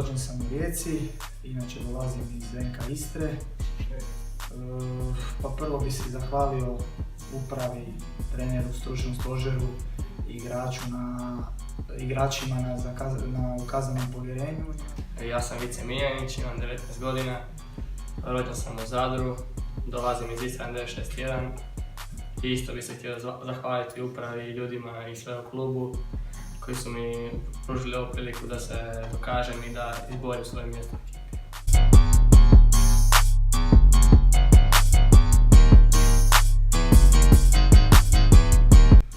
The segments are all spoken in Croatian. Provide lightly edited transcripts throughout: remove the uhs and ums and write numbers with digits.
rođen sam u Rijeci, inače dolazim iz DNK Istre. Pa prvo bih se zahvalio upravi, treneru, stručnom stožeru i igračima na ukazanom povjerenju. Ja sam Vice Miljanić, imam 19 godina, rođen sam u Zadru, dolazim iz Istra 961 i isto bih se htio zahvaliti upravi, ljudima i sve u klubu koji su mi pružili ovu priliku da se dokažem i da izborim svoje mjesto.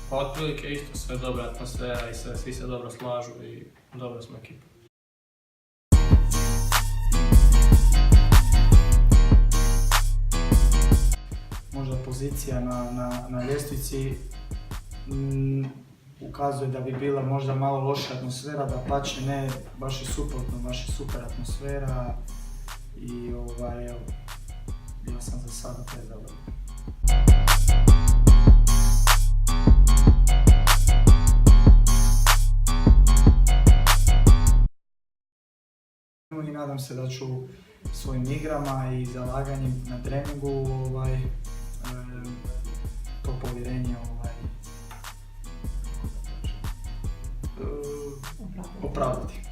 Pa otprilike isto sve dobra atmosfera i svi se dobro slažu i dobro smo ekipa. Možda pozicija na ljestvici ukazuje da bi bila možda malo loša atmosfera, da pače ne, baš je suprotno, baš je super atmosfera i ja sam za sada prezadovoljan. I nadam se da ću svojim igrama i zalaganjem na treningu to povjerenje opravdati.